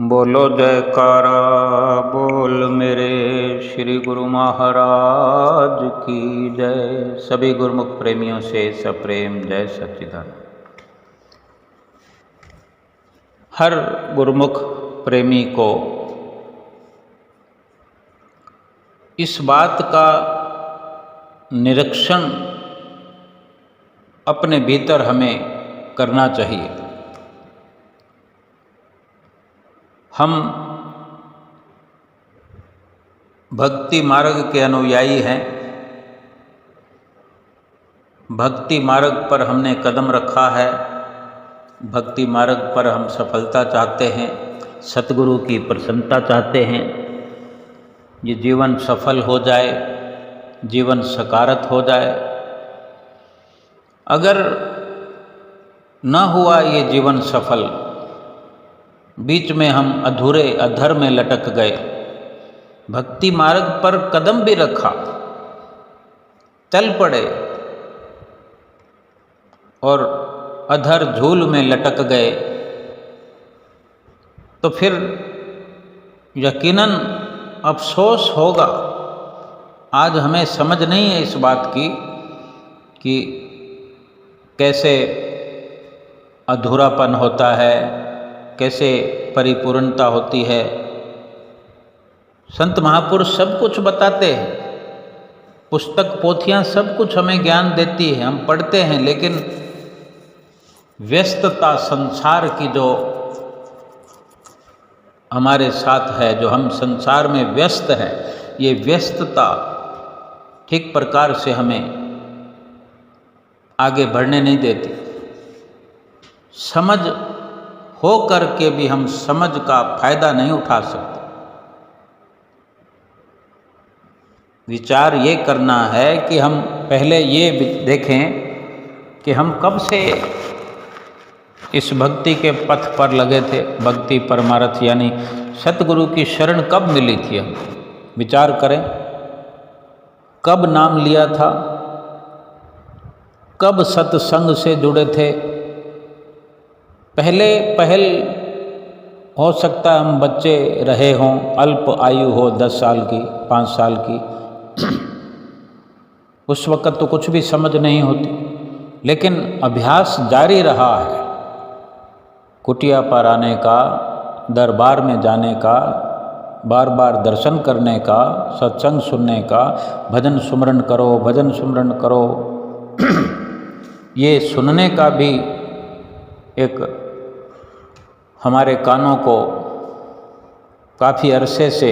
बोलो जयकारा बोल मेरे श्री गुरु महाराज की जय। सभी गुरुमुख प्रेमियों से सप्रेम जय सच्चिदानंद। हर गुरुमुख प्रेमी को इस बात का निरीक्षण अपने भीतर हमें करना चाहिए। हम भक्ति मार्ग के अनुयायी हैं। भक्ति मार्ग पर हमने कदम रखा है। भक्ति मार्ग पर हम सफलता चाहते हैं, सतगुरु की प्रसन्नता चाहते हैं। ये जीवन सफल हो जाए, जीवन सकारत हो जाए। अगर न हुआ ये जीवन सफल, बीच में हम अधूरे अधर में लटक गए, भक्ति मार्ग पर कदम भी रखा, चल पड़े और अधर झूल में लटक गए, तो फिर यकीनन अफसोस होगा। आज हमें समझ नहीं है इस बात की कि कैसे अधूरापन होता है, कैसे परिपूर्णता होती है। संत महापुरुष सब कुछ बताते हैं, पुस्तक पोथियां सब कुछ हमें ज्ञान देती है, हम पढ़ते हैं, लेकिन व्यस्तता संसार की जो हमारे साथ है, जो हम संसार में व्यस्त हैं, ये व्यस्तता ठीक प्रकार से हमें आगे बढ़ने नहीं देती। समझ हो कर के भी हम समझ का फायदा नहीं उठा सकते। विचार ये करना है कि हम पहले ये देखें कि हम कब से इस भक्ति के पथ पर लगे थे। भक्ति परमार्थ यानी सतगुरु की शरण कब मिली थी, हम विचार करें। कब नाम लिया था, कब सत्संग से जुड़े थे। पहल हो सकता है हम बच्चे रहे हों, अल्प आयु हो, 10 साल की, 5 साल की। उस वक़्त तो कुछ भी समझ नहीं होती, लेकिन अभ्यास जारी रहा है। कुटिया पर आने का, दरबार में जाने का, बार बार दर्शन करने का, सत्संग सुनने का, भजन सुमरन करो, भजन सुमरन करो। ये सुनने का भी एक हमारे कानों को काफ़ी अरसे से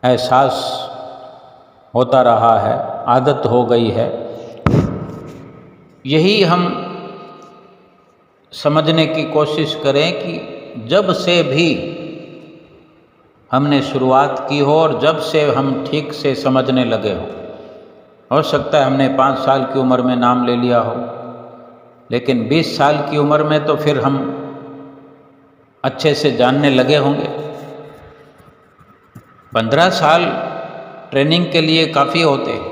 एहसास होता रहा है, आदत हो गई है। यही हम समझने की कोशिश करें कि जब से भी हमने शुरुआत की हो और जब से हम ठीक से समझने लगे हो सकता है हमने 5 साल की उम्र में नाम ले लिया हो, लेकिन 20 साल की उम्र में तो फिर हम अच्छे से जानने लगे होंगे। 15 साल ट्रेनिंग के लिए काफ़ी होते हैं,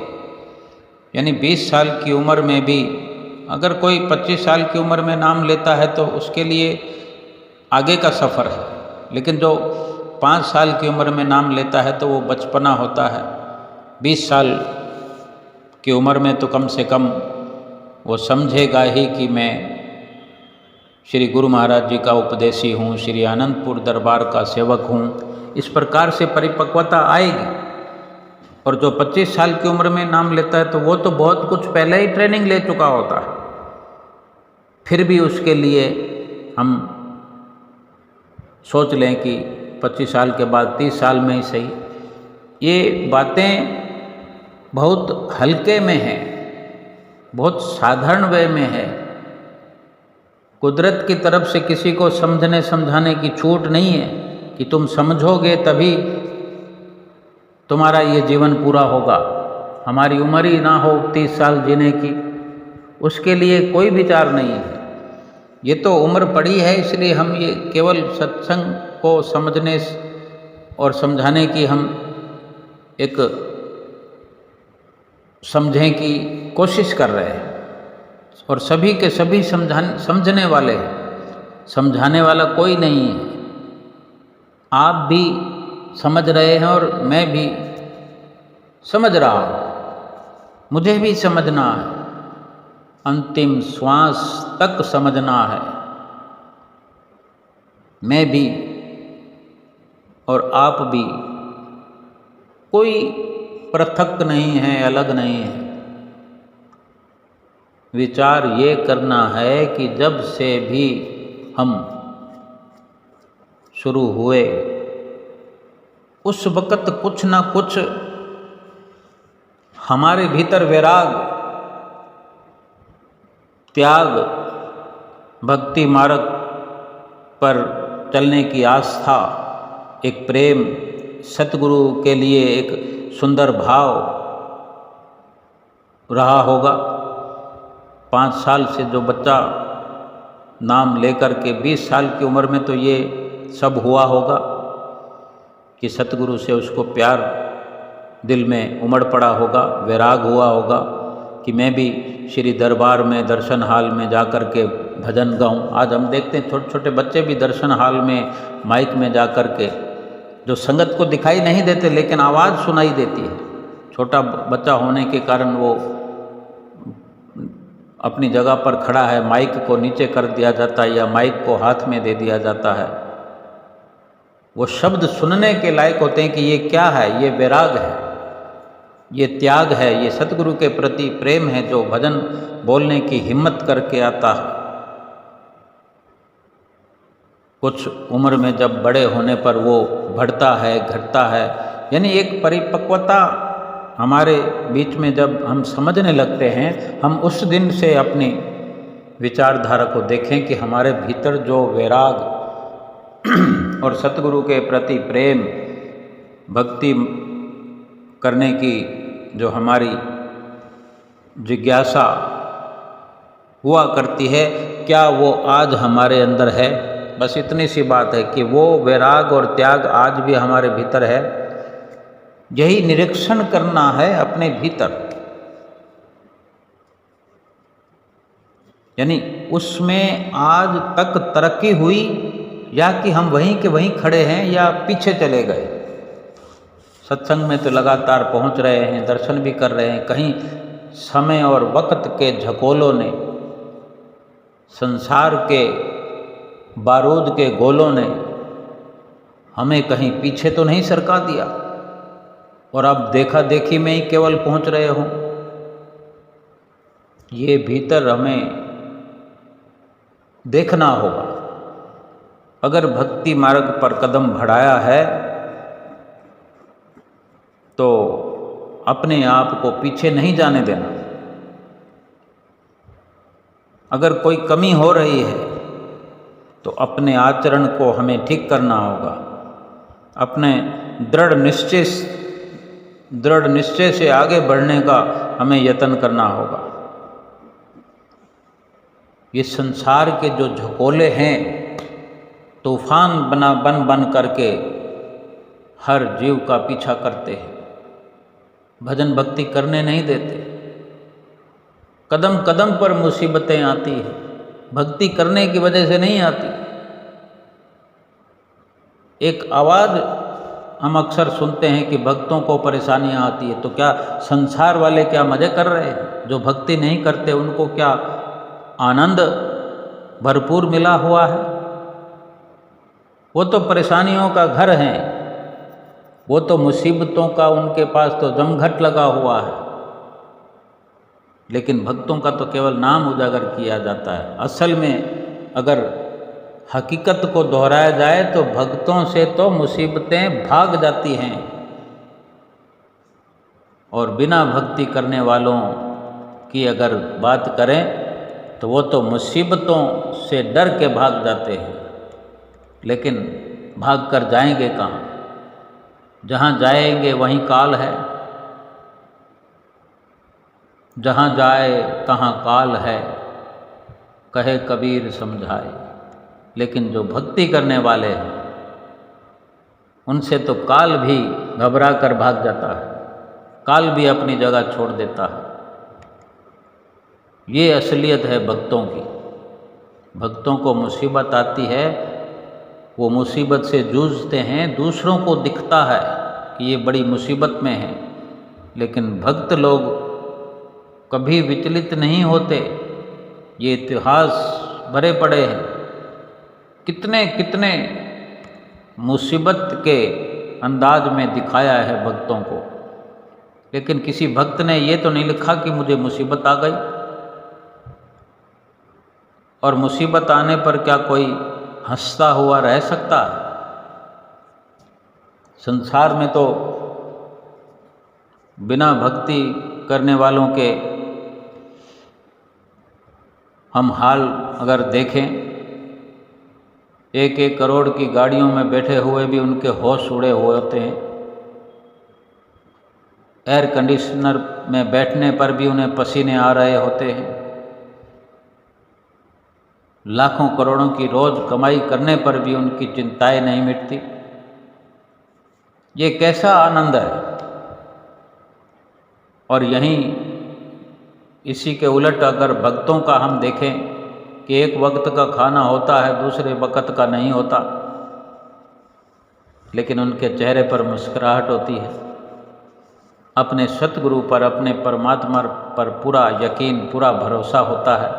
यानी 20 साल की उम्र में भी अगर कोई 25 साल की उम्र में नाम लेता है तो उसके लिए आगे का सफ़र है। लेकिन जो 5 साल की उम्र में नाम लेता है तो वो बचपना होता है। 20 साल की उम्र में तो कम से कम वो समझेगा ही कि मैं श्री गुरु महाराज जी का उपदेशी हूँ, श्री आनंदपुर दरबार का सेवक हूँ। इस प्रकार से परिपक्वता आएगी। और जो 25 साल की उम्र में नाम लेता है तो वो तो बहुत कुछ पहले ही ट्रेनिंग ले चुका होता है। फिर भी उसके लिए हम सोच लें कि 25 साल के बाद 30 साल में ही सही। ये बातें बहुत हल्के में हैं, बहुत साधारण वे में है। कुदरत की तरफ से किसी को समझने समझाने की छूट नहीं है कि तुम समझोगे तभी तुम्हारा ये जीवन पूरा होगा। हमारी उम्र ही ना हो 30 साल जीने की, उसके लिए कोई विचार नहीं है। ये तो उम्र पड़ी है, इसलिए हम ये केवल सत्संग को समझने और समझाने की हम एक समझने की कोशिश कर रहे हैं। और सभी के सभी समझने वाले हैं, समझाने वाला कोई नहीं है। आप भी समझ रहे हैं और मैं भी समझ रहा हूँ। मुझे भी समझना है, अंतिम श्वास तक समझना है। मैं भी और आप भी कोई पृथक नहीं है, अलग नहीं है। विचार ये करना है कि जब से भी हम शुरू हुए उस वक़्त कुछ ना कुछ हमारे भीतर वैराग, त्याग, भक्ति मार्ग पर चलने की आस्था, एक प्रेम, सतगुरु के लिए एक सुंदर भाव रहा होगा। 5 साल से जो बच्चा नाम लेकर के 20 साल की उम्र में तो ये सब हुआ होगा कि सतगुरु से उसको प्यार दिल में उमड़ पड़ा होगा, वैराग हुआ होगा कि मैं भी श्री दरबार में दर्शन हाल में जा कर के भजन गाऊं। आज हम देखते हैं छोटे छोटे बच्चे भी दर्शन हाल में माइक में जा कर के, जो संगत को दिखाई नहीं देते लेकिन आवाज़ सुनाई देती है। छोटा बच्चा होने के कारण वो अपनी जगह पर खड़ा है, माइक को नीचे कर दिया जाता है या माइक को हाथ में दे दिया जाता है। वो शब्द सुनने के लायक होते हैं कि ये क्या है, ये वैराग है, ये त्याग है, ये सतगुरु के प्रति प्रेम है जो भजन बोलने की हिम्मत करके आता है। कुछ उम्र में जब बड़े होने पर वो बढ़ता है, घटता है, यानी एक परिपक्वता हमारे बीच में जब हम समझने लगते हैं, हम उस दिन से अपनी विचारधारा को देखें कि हमारे भीतर जो वैराग और सतगुरु के प्रति प्रेम, भक्ति करने की जो हमारी जिज्ञासा हुआ करती है, क्या वो आज हमारे अंदर है? बस इतनी सी बात है कि वो वैराग और त्याग आज भी हमारे भीतर है। यही निरीक्षण करना है अपने भीतर, यानी उसमें आज तक तरक्की हुई या कि हम वहीं के वहीं खड़े हैं या पीछे चले गए। सत्संग में तो लगातार पहुंच रहे हैं, दर्शन भी कर रहे हैं, कहीं समय और वक्त के झकोलों ने, संसार के बारूद के गोलों ने हमें कहीं पीछे तो नहीं सरका दिया और अब देखा देखी में ही केवल पहुंच रहे हो। ये भीतर हमें देखना होगा। अगर भक्ति मार्ग पर कदम बढ़ाया है तो अपने आप को पीछे नहीं जाने देना। अगर कोई कमी हो रही है तो अपने आचरण को हमें ठीक करना होगा। अपने दृढ़ निश्चय से आगे बढ़ने का हमें यत्न करना होगा। ये संसार के जो झकोले हैं, तूफान बन करके हर जीव का पीछा करते हैं, भजन भक्ति करने नहीं देते। कदम कदम पर मुसीबतें आती हैं, भक्ति करने की वजह से नहीं आती। एक आवाज़ हम अक्सर सुनते हैं कि भक्तों को परेशानियां आती है, तो क्या संसार वाले क्या मज़े कर रहे हैं? जो भक्ति नहीं करते उनको क्या आनंद भरपूर मिला हुआ है? वो तो परेशानियों का घर हैं, वो तो मुसीबतों का उनके पास तो जमघट लगा हुआ है। लेकिन भक्तों का तो केवल नाम उजागर किया जाता है। असल में अगर हकीकत को दोहराया जाए तो भक्तों से तो मुसीबतें भाग जाती हैं और बिना भक्ति करने वालों की अगर बात करें तो वो तो मुसीबतों से डर के भाग जाते हैं, लेकिन भाग कर जाएंगे कहाँ? जहाँ जाएंगे वहीं काल है। जहाँ जाए तहाँ काल है, कहे कबीर समझाए। लेकिन जो भक्ति करने वाले हैं उनसे तो काल भी घबरा कर भाग जाता है, काल भी अपनी जगह छोड़ देता है। ये असलियत है भक्तों की। भक्तों को मुसीबत आती है वो मुसीबत से जूझते हैं, दूसरों को दिखता है कि ये बड़ी मुसीबत में है, लेकिन भक्त लोग कभी विचलित नहीं होते। ये इतिहास भरे पड़े हैं, कितने कितने मुसीबत के अंदाज में दिखाया है भक्तों को, लेकिन किसी भक्त ने ये तो नहीं लिखा कि मुझे मुसीबत आ गई। और मुसीबत आने पर क्या कोई हंसता हुआ रह सकता है? संसार में तो बिना भक्ति करने वालों के हम हाल अगर देखें, 1-1 करोड़ की गाड़ियों में बैठे हुए भी उनके होश उड़े हुए होते हैं। एयर कंडीशनर में बैठने पर भी उन्हें पसीने आ रहे होते हैं। लाखों करोड़ों की रोज कमाई करने पर भी उनकी चिंताएं नहीं मिटती। ये कैसा आनंद है? और यहीं इसी के उलट अगर भक्तों का हम देखें कि एक वक्त का खाना होता है, दूसरे वक्त का नहीं होता, लेकिन उनके चेहरे पर मुस्कुराहट होती है। अपने सतगुरु पर, अपने परमात्मा पर पूरा यकीन, पूरा भरोसा होता है,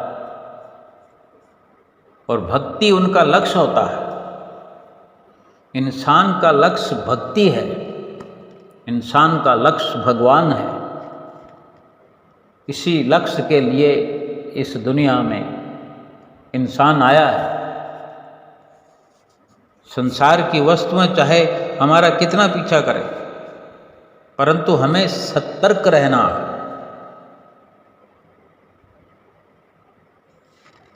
और भक्ति उनका लक्ष्य होता है। इंसान का लक्ष्य भक्ति है, इंसान का लक्ष्य भगवान है। इसी लक्ष्य के लिए इस दुनिया में इंसान आया है। संसार की वस्तुएं चाहे हमारा कितना पीछा करें, परंतु हमें सतर्क रहना है।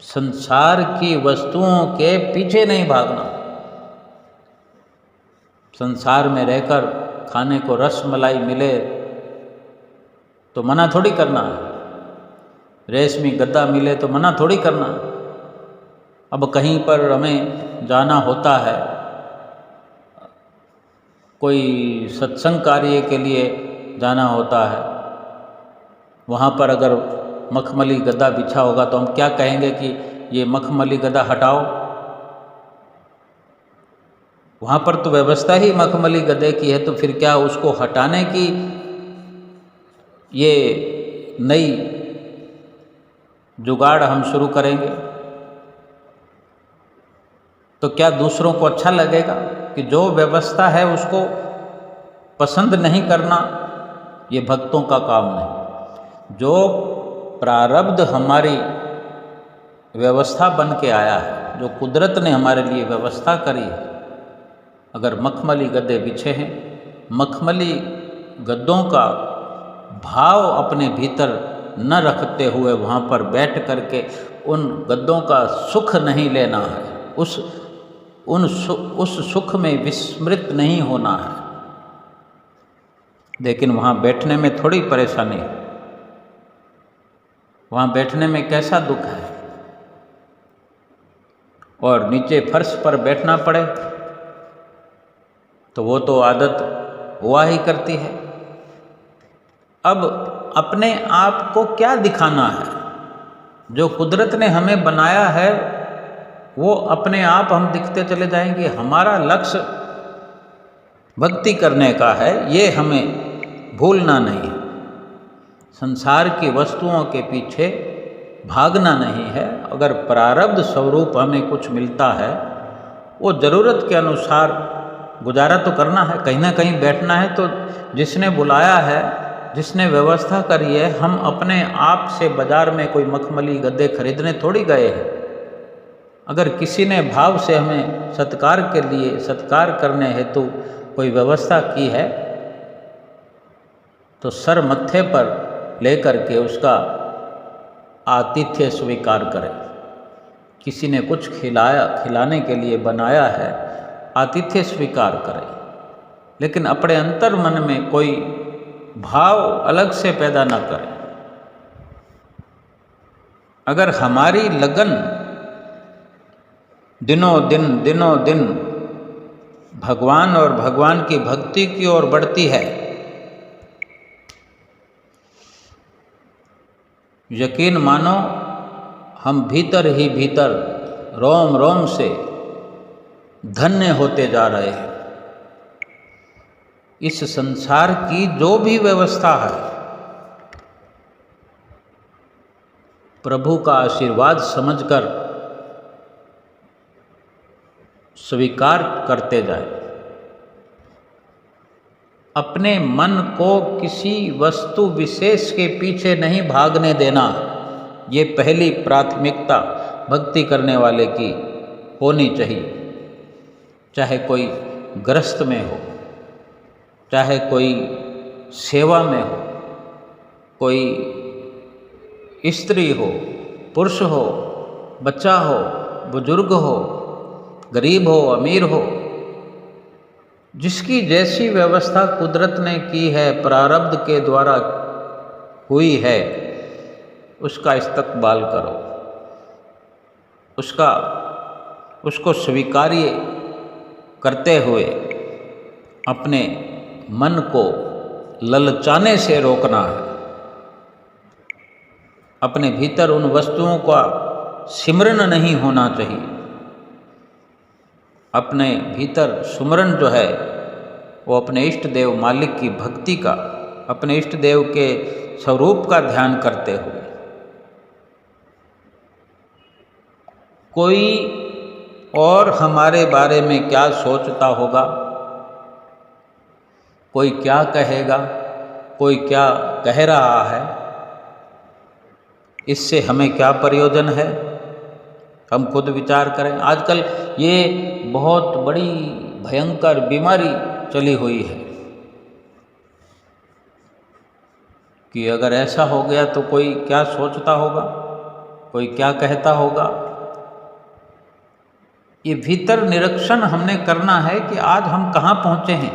संसार की वस्तुओं के पीछे नहीं भागना। संसार में रहकर खाने को रस मलाई मिले तो मना थोड़ी करना है, रेशमी गद्दा मिले तो मना थोड़ी करना। अब कहीं पर हमें जाना होता है, कोई सत्संग कार्य के लिए जाना होता है, वहाँ पर अगर मखमली गद्दा बिछा होगा तो हम क्या कहेंगे कि ये मखमली गद्दा हटाओ? वहाँ पर तो व्यवस्था ही मखमली गद्दे की है, तो फिर क्या उसको हटाने की ये नई जुगाड़ हम शुरू करेंगे? तो क्या दूसरों को अच्छा लगेगा? कि जो व्यवस्था है उसको पसंद नहीं करना, ये भक्तों का काम नहीं। जो प्रारब्ध हमारी व्यवस्था बन के आया है, जो कुदरत ने हमारे लिए व्यवस्था करी है, अगर मखमली गद्दे बिछे हैं, मखमली गद्दों का भाव अपने भीतर न रखते हुए वहाँ पर बैठ करके उन गद्दों का सुख नहीं लेना है, उस सुख में विस्मृत नहीं होना है। लेकिन वहाँ बैठने में थोड़ी परेशानी है, वहाँ बैठने में कैसा दुख है। और नीचे फर्श पर बैठना पड़े तो वो तो आदत हुआ ही करती है। अब अपने आप को क्या दिखाना है? जो कुदरत ने हमें बनाया है वो अपने आप हम दिखते चले जाएंगे। हमारा लक्ष्य भक्ति करने का है, ये हमें भूलना नहीं है। संसार की वस्तुओं के पीछे भागना नहीं है। अगर प्रारब्ध स्वरूप हमें कुछ मिलता है, वो ज़रूरत के अनुसार गुजारा तो करना है, कहीं ना कहीं बैठना है। तो जिसने बुलाया है, जिसने व्यवस्था करी है, हम अपने आप से बाजार में कोई मखमली गद्दे खरीदने थोड़ी गए हैं। अगर किसी ने भाव से हमें सत्कार के लिए, सत्कार करने हेतु कोई व्यवस्था की है, तो सर मत्थे पर लेकर के उसका आतिथ्य स्वीकार करें। किसी ने कुछ खिलाने के लिए बनाया है, आतिथ्य स्वीकार करें, लेकिन अपने अंतर मन में कोई भाव अलग से पैदा ना करें। अगर हमारी लगन दिनों दिन भगवान और भगवान की भक्ति की ओर बढ़ती है, यकीन मानो हम भीतर ही भीतर रोम रोम से धन्य होते जा रहे हैं। इस संसार की जो भी व्यवस्था है, प्रभु का आशीर्वाद समझकर स्वीकार करते जाए। अपने मन को किसी वस्तु विशेष के पीछे नहीं भागने देना, ये पहली प्राथमिकता भक्ति करने वाले की होनी चाहिए। चाहे कोई गृहस्थ में हो, चाहे कोई सेवा में हो, कोई स्त्री हो, पुरुष हो, बच्चा हो, बुजुर्ग हो, गरीब हो, अमीर हो, जिसकी जैसी व्यवस्था कुदरत ने की है, प्रारब्ध के द्वारा हुई है, उसका इस्तकबाल करो, उसको स्वीकार्य करते हुए अपने मन को ललचाने से रोकना है। अपने भीतर उन वस्तुओं का सिमरन नहीं होना चाहिए। अपने भीतर सुमरन जो है वो अपने इष्ट देव मालिक की भक्ति का, अपने इष्ट देव के स्वरूप का ध्यान करते हुए। कोई और हमारे बारे में क्या सोचता होगा, कोई क्या कहेगा, कोई क्या कह रहा है, इससे हमें क्या प्रयोजन है, हम खुद विचार करें। आजकल ये बहुत बड़ी भयंकर बीमारी चली हुई है कि अगर ऐसा हो गया तो कोई क्या सोचता होगा, कोई क्या कहता होगा। ये भीतर निरीक्षण हमने करना है कि आज हम कहाँ पहुँचे हैं।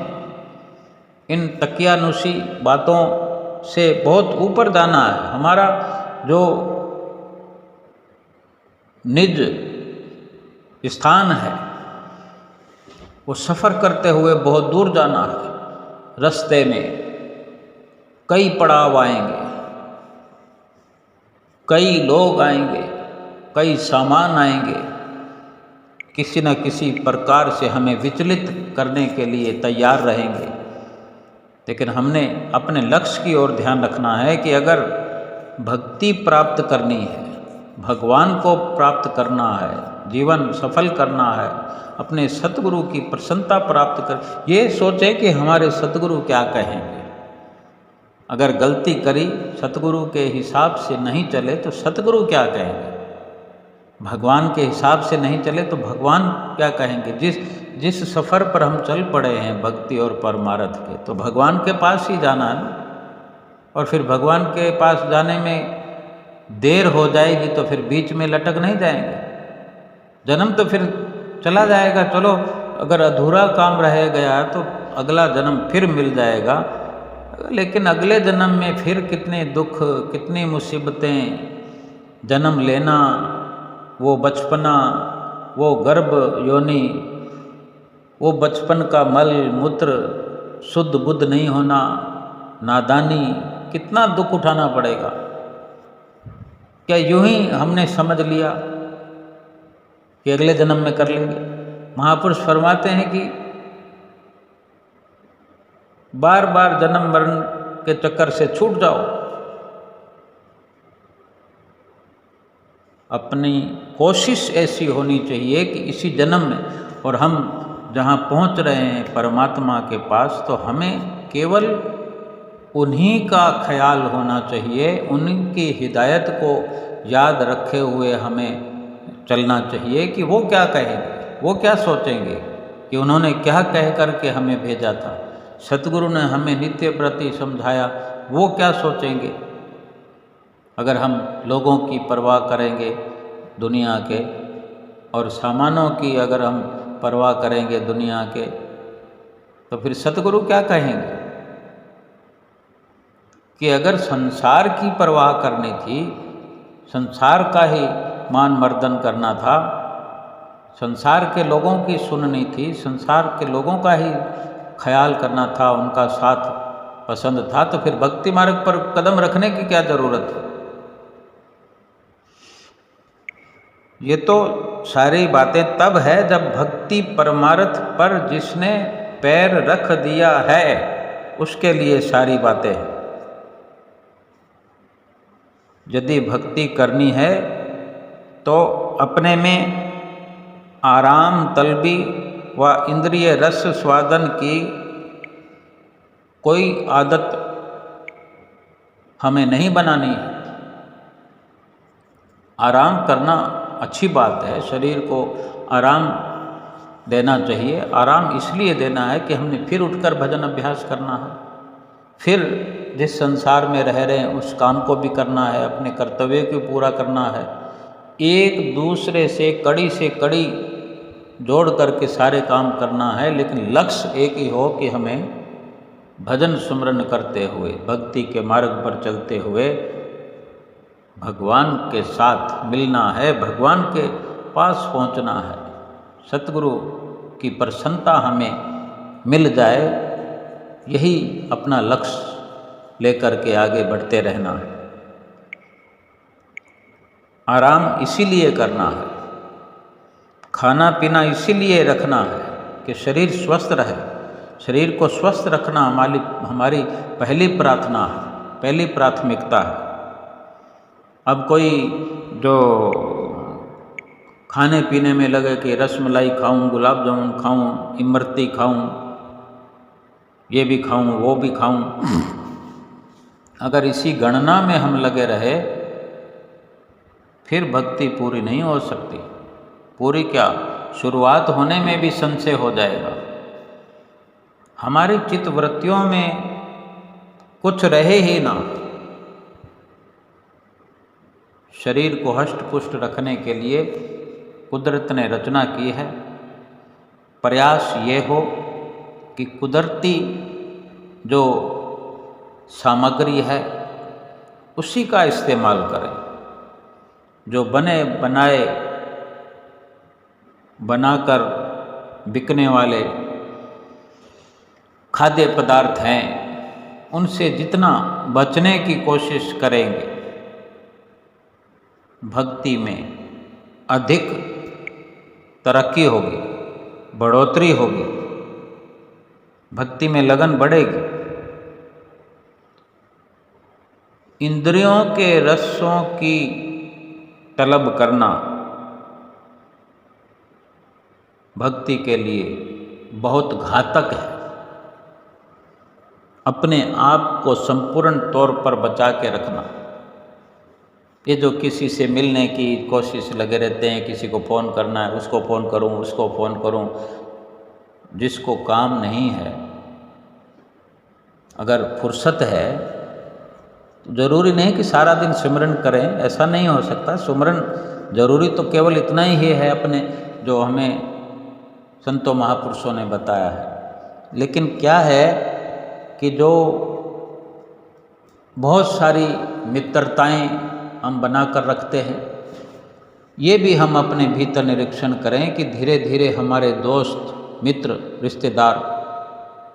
इन तकियानुसी बातों से बहुत ऊपर जाना है। हमारा जो निज स्थान है वो सफ़र करते हुए बहुत दूर जाना है। रास्ते में कई पड़ाव आएंगे, कई लोग आएंगे, कई सामान आएंगे, किसी न किसी प्रकार से हमें विचलित करने के लिए तैयार रहेंगे। लेकिन हमने अपने लक्ष्य की ओर ध्यान रखना है कि अगर भक्ति प्राप्त करनी है, भगवान को प्राप्त करना है, जीवन सफल करना है, अपने सतगुरु की प्रसन्नता प्राप्त कर, ये सोचें कि हमारे सतगुरु क्या कहेंगे। अगर गलती करी, सतगुरु के हिसाब से नहीं चले तो सतगुरु क्या कहेंगे। भगवान के हिसाब से नहीं चले तो भगवान क्या कहेंगे। जिस सफ़र पर हम चल पड़े हैं भक्ति और परमार्थ के, तो भगवान के पास ही जाना है ना। और फिर भगवान के पास जाने में देर हो जाएगी तो फिर बीच में लटक नहीं जाएंगे। जन्म तो फिर चला जाएगा, चलो अगर अधूरा काम रह गया तो अगला जन्म फिर मिल जाएगा। लेकिन अगले जन्म में फिर कितने दुख, कितनी मुसीबतें, जन्म लेना, वो बचपना, वो गर्भ योनि, वो बचपन का मल मूत्र, शुद्ध बुद्ध नहीं होना, नादानी, कितना दुख उठाना पड़ेगा। क्या यूं ही हमने समझ लिया कि अगले जन्म में कर लेंगे। महापुरुष फरमाते हैं कि बार बार जन्म मरण के चक्कर से छूट जाओ, अपनी कोशिश ऐसी होनी चाहिए कि इसी जन्म में, और हम जहाँ पहुँच रहे हैं परमात्मा के पास, तो हमें केवल उन्हीं का ख्याल होना चाहिए, उनकी हिदायत को याद रखे हुए हमें चलना चाहिए कि वो क्या कहेंगे, वो क्या सोचेंगे, कि उन्होंने क्या कह कर के हमें भेजा था। सतगुरु ने हमें नित्य प्रति समझाया, वो क्या सोचेंगे। अगर हम लोगों की परवाह करेंगे दुनिया के, और सामानों की अगर हम परवाह करेंगे दुनिया के, तो फिर सतगुरु क्या कहेंगे। कि अगर संसार की परवाह करनी थी, संसार का ही मान मर्दन करना था, संसार के लोगों की सुननी थी, संसार के लोगों का ही ख्याल करना था, उनका साथ पसंद था, तो फिर भक्ति मार्ग पर कदम रखने की क्या ज़रूरत है। ये तो सारी बातें तब है जब भक्ति परमार्थ पर जिसने पैर रख दिया है उसके लिए सारी बातें हैं। यदि भक्ति करनी है तो अपने में आराम तलबी व इंद्रिय रस स्वादन की कोई आदत हमें नहीं बनानी है। आराम करना अच्छी बात है, शरीर को आराम देना चाहिए। आराम इसलिए देना है कि हमने फिर उठकर भजन अभ्यास करना है, फिर जिस संसार में रह रहे हैं उस काम को भी करना है, अपने कर्तव्य को पूरा करना है। एक दूसरे से कड़ी जोड़ करके सारे काम करना है, लेकिन लक्ष्य एक ही हो कि हमें भजन सुमरन करते हुए, भक्ति के मार्ग पर चलते हुए भगवान के साथ मिलना है, भगवान के पास पहुंचना है। सतगुरु की प्रसन्नता हमें मिल जाए, यही अपना लक्ष्य लेकर के आगे बढ़ते रहना है। आराम इसीलिए करना है, खाना पीना इसीलिए रखना है कि शरीर स्वस्थ रहे। शरीर को स्वस्थ रखना हमारी पहली प्रार्थना है, पहली प्राथमिकता है। अब कोई जो खाने पीने में लगे कि रसमलाई खाऊं, गुलाब जामुन खाऊं, इमरती खाऊं, ये भी खाऊं, वो भी खाऊं, अगर इसी गणना में हम लगे रहे फिर भक्ति पूरी नहीं हो सकती। पूरी क्या, शुरुआत होने में भी संशय हो जाएगा। हमारी चित्तवृत्तियों में कुछ रहे ही ना। शरीर को हष्ट पुष्ट रखने के लिए कुदरत ने रचना की है। प्रयास ये हो कि कुदरती जो सामग्री है उसी का इस्तेमाल करें। जो बने बनाए बनाकर बिकने वाले खाद्य पदार्थ हैं उनसे जितना बचने की कोशिश करेंगे, भक्ति में अधिक तरक्की होगी, बढ़ोतरी होगी, भक्ति में लगन बढ़ेगी। इंद्रियों के रसों की तलब करना भक्ति के लिए बहुत घातक है। अपने आप को संपूर्ण तौर पर बचा के रखना। ये जो किसी से मिलने की कोशिश लगे रहते हैं, किसी को फ़ोन करना है, उसको फ़ोन करूं, उसको फ़ोन करूं, जिसको काम नहीं है, अगर फुर्सत है तो ज़रूरी नहीं कि सारा दिन सिमरन करें, ऐसा नहीं हो सकता। सिमरन ज़रूरी तो केवल इतना ही है अपने जो हमें संतों महापुरुषों ने बताया है। लेकिन क्या है कि जो बहुत सारी मित्रताएं हम बनाकर रखते हैं, ये भी हम अपने भीतर निरीक्षण करें कि धीरे धीरे हमारे दोस्त, मित्र, रिश्तेदार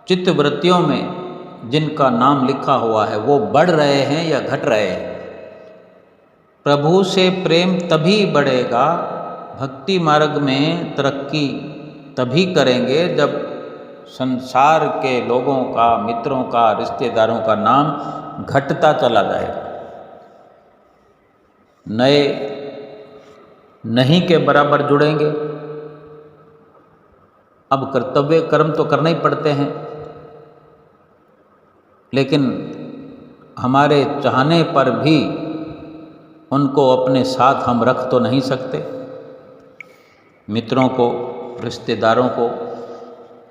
चित्तवृत्तियों में जिनका नाम लिखा हुआ है वो बढ़ रहे हैं या घट रहे हैं। प्रभु से प्रेम तभी बढ़ेगा, भक्ति मार्ग में तरक्की तभी करेंगे जब संसार के लोगों का, मित्रों का, रिश्तेदारों का नाम घटता चला जाएगा। नए नहीं के बराबर जुड़ेंगे। अब कर्तव्य कर्म तो करने ही पड़ते हैं, लेकिन हमारे चाहने पर भी उनको अपने साथ हम रख तो नहीं सकते। मित्रों को, रिश्तेदारों को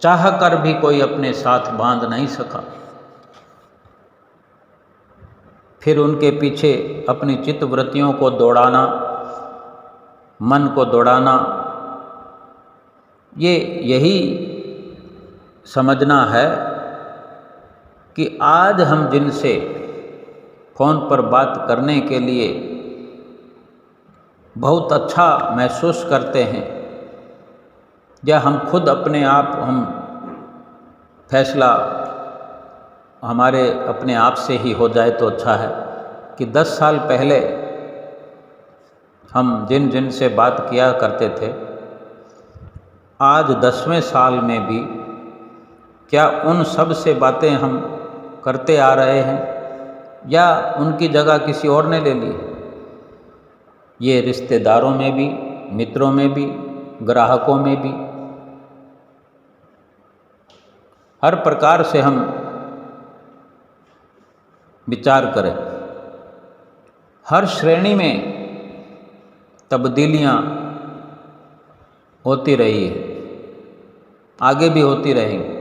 चाह कर भी कोई अपने साथ बांध नहीं सका। फिर उनके पीछे अपनी चित्तवृत्तियों को दौड़ाना, मन को दौड़ाना, यही समझना है कि आज हम जिनसे फ़ोन पर बात करने के लिए बहुत अच्छा महसूस करते हैं, या हम खुद अपने आप हम फैसला हमारे अपने आप से ही हो जाए तो अच्छा है कि 10 साल पहले हम जिन जिन से बात किया करते थे, आज 10वें साल में भी क्या उन सब से बातें हम करते आ रहे हैं या उनकी जगह किसी और ने ले ली? ये रिश्तेदारों में भी, मित्रों में भी, ग्राहकों में भी, हर प्रकार से हम विचार करें, हर श्रेणी में तब्दीलियाँ होती रही है, आगे भी होती रहेंगी।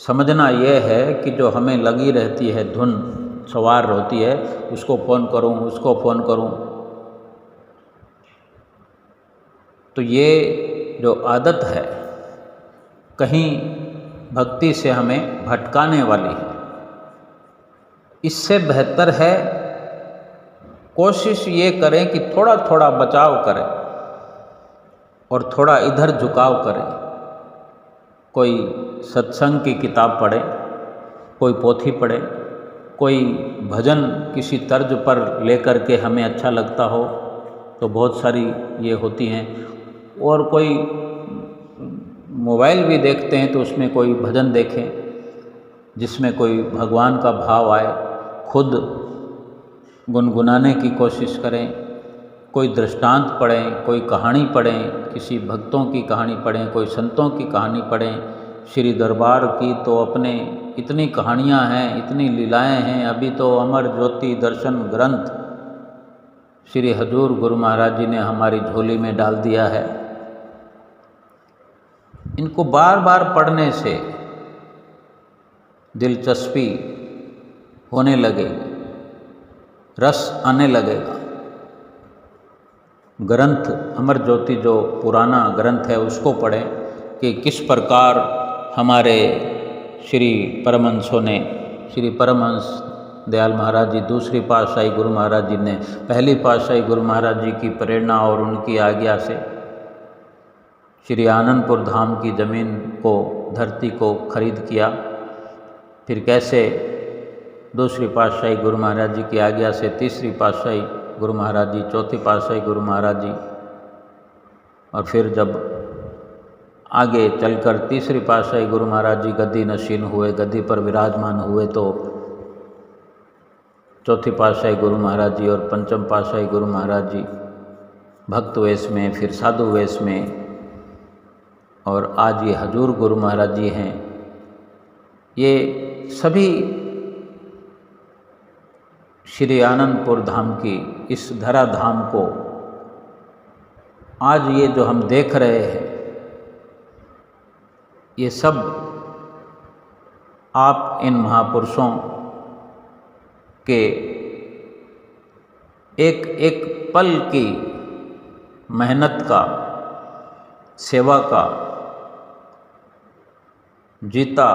समझना यह है कि जो हमें लगी रहती है, धुन सवार होती है, उसको फ़ोन करूं, उसको फ़ोन करूं, तो ये जो आदत है कहीं भक्ति से हमें भटकाने वाली है। इससे बेहतर है कोशिश ये करें कि थोड़ा थोड़ा बचाव करें और थोड़ा इधर झुकाव करें। कोई सत्संग की किताब पढ़े, कोई पोथी पढ़े, कोई भजन किसी तर्ज पर लेकर के हमें अच्छा लगता हो तो बहुत सारी ये होती हैं, और कोई मोबाइल भी देखते हैं तो उसमें कोई भजन देखें जिसमें कोई भगवान का भाव आए, खुद गुनगुनाने की कोशिश करें, कोई दृष्टांत पढ़ें, कोई कहानी पढ़ें, किसी भक्तों की कहानी पढ़ें, कोई संतों की कहानी पढ़ें। श्री दरबार की तो अपने इतनी कहानियाँ हैं, इतनी लीलाएं हैं। अभी तो अमर ज्योति दर्शन ग्रंथ श्री हजूर गुरु महाराज जी ने हमारी झोली में डाल दिया है। इनको बार बार पढ़ने से दिलचस्पी होने लगेगी, रस आने लगेगा। ग्रंथ अमर ज्योति जो पुराना ग्रंथ है उसको पढ़ें कि किस प्रकार हमारे श्री परमहंसों ने, श्री परमहंस दयाल महाराज जी दूसरी पातशाही गुरु महाराज जी ने पहली पातशाही गुरु महाराज जी की प्रेरणा और उनकी आज्ञा से श्री आनंदपुर धाम की ज़मीन को, धरती को खरीद किया। फिर कैसे दूसरी पातशाही गुरु महाराज जी की आज्ञा से तीसरी पातशाही गुरु महाराज जी, चौथी पातशाही गुरु महाराज जी, और फिर जब आगे चलकर तीसरी पातशाही गुरु महाराज जी गद्दी नशीन हुए, गद्दी पर विराजमान हुए, तो चौथी पातशाही गुरु महाराज जी और पंचम पातशाही गुरु महाराज जी भक्त वेश में, फिर साधु वेश में, और आज ये हजूर गुरु महाराज जी हैं। ये सभी श्री आनंदपुर धाम की इस धरा धाम को आज ये जो हम देख रहे हैं, ये सब आप इन महापुरुषों के एक एक पल की मेहनत का, सेवा का, जीता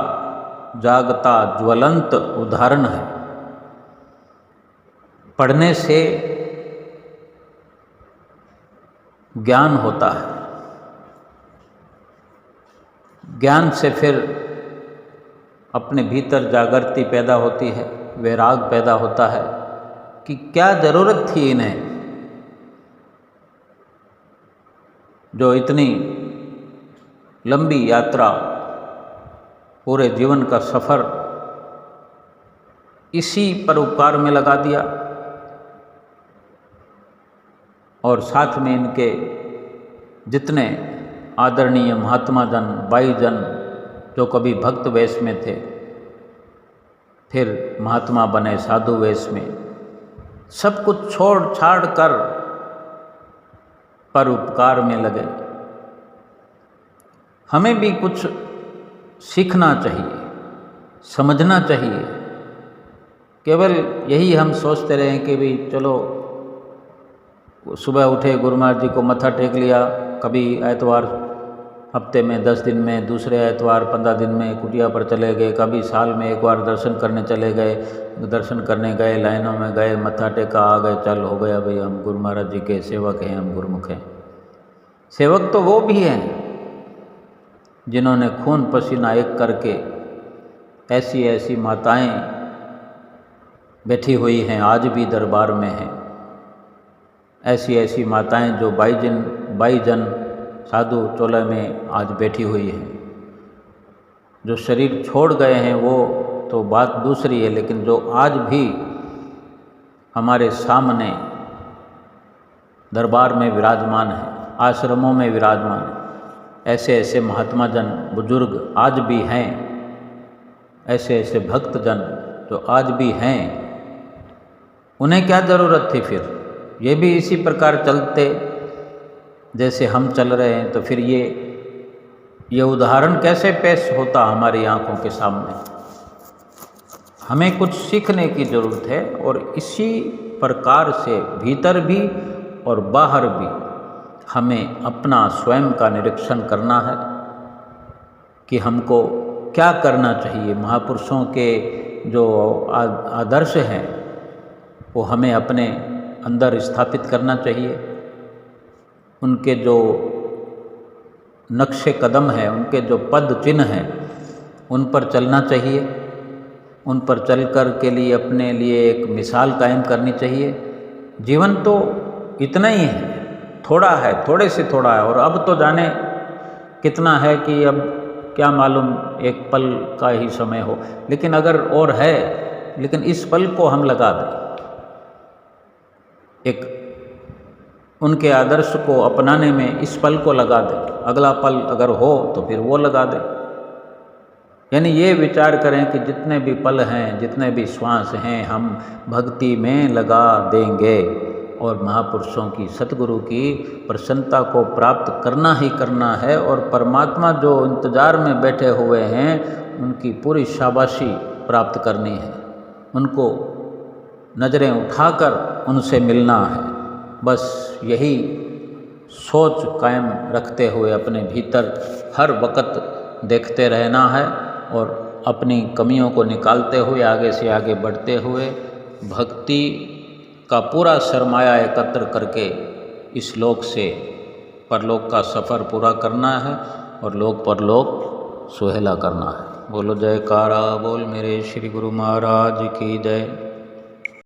जागता ज्वलंत उदाहरण है। पढ़ने से ज्ञान होता है, ज्ञान से फिर अपने भीतर जागृति पैदा होती है, वैराग पैदा होता है कि क्या ज़रूरत थी इन्हें, जो इतनी लंबी यात्रा, पूरे जीवन का सफ़र इसी परोपकार में लगा दिया, और साथ में इनके जितने आदरणीय महात्मा जन, बाई जन जो कभी भक्त वेश में थे, फिर महात्मा बने साधु वेश में, सब कुछ छोड़ छाड़ कर परोपकार में लगे। हमें भी कुछ सीखना चाहिए, समझना चाहिए। केवल यही हम सोचते रहे कि भाई चलो सुबह उठे, गुरु महाराज जी को मत्था टेक लिया, कभी एतवार हफ्ते में 10 दिन में, दूसरे एतवार 15 दिन में कुटिया पर चले गए, कभी साल में एक बार दर्शन करने चले गए, दर्शन करने गए, लाइनों में गए, मत्था टेका, आ गए, चल हो गया भाई हम गुरु महाराज जी के सेवक हैं, हम गुरुमुख हैं। सेवक तो वो भी हैं जिन्होंने खून पसीना एक करके ऐसी ऐसी माताएं बैठी हुई हैं, आज भी दरबार में हैं, ऐसी ऐसी माताएं जो बाईजन साधु चोला में आज बैठी हुई हैं। जो शरीर छोड़ गए हैं वो तो बात दूसरी है, लेकिन जो आज भी हमारे सामने दरबार में विराजमान है, आश्रमों में विराजमान है, ऐसे ऐसे महात्मा जन बुजुर्ग आज भी हैं, ऐसे ऐसे भक्त जन जो आज भी हैं, उन्हें क्या ज़रूरत थी फिर? ये भी इसी प्रकार चलते जैसे हम चल रहे हैं, तो फिर ये उदाहरण कैसे पेश होता हमारी आंखों के सामने? हमें कुछ सीखने की ज़रूरत है, और इसी प्रकार से भीतर भी और बाहर भी हमें अपना स्वयं का निरीक्षण करना है कि हमको क्या करना चाहिए। महापुरुषों के जो आदर्श हैं वो हमें अपने अंदर स्थापित करना चाहिए। उनके जो नक्शे कदम हैं, उनके जो पद चिन्ह हैं, उन पर चलना चाहिए। उन पर चलकर के लिए अपने लिए एक मिसाल कायम करनी चाहिए। जीवन तो इतना ही है, थोड़ा है, थोड़े से थोड़ा है, और अब तो जाने कितना है कि अब क्या मालूम एक पल का ही समय हो। लेकिन अगर और है, लेकिन इस पल को हम लगा दें, एक उनके आदर्श को अपनाने में इस पल को लगा दें, अगला पल अगर हो तो फिर वो लगा दें। यानी ये विचार करें कि जितने भी पल हैं, जितने भी श्वास हैं, हम भक्ति में लगा देंगे और महापुरुषों की, सतगुरु की प्रसन्नता को प्राप्त करना ही करना है। और परमात्मा जो इंतज़ार में बैठे हुए हैं, उनकी पूरी शाबाशी प्राप्त करनी है। उनको नज़रें उठाकर उनसे मिलना है। बस यही सोच कायम रखते हुए अपने भीतर हर वक़्त देखते रहना है, और अपनी कमियों को निकालते हुए आगे से आगे बढ़ते हुए भक्ति का पूरा सरमाया एकत्र करके इस लोक से परलोक का सफ़र पूरा करना है और लोक परलोक सुहेला करना है। बोलो जयकारा बोल मेरे श्री गुरु महाराज की जय।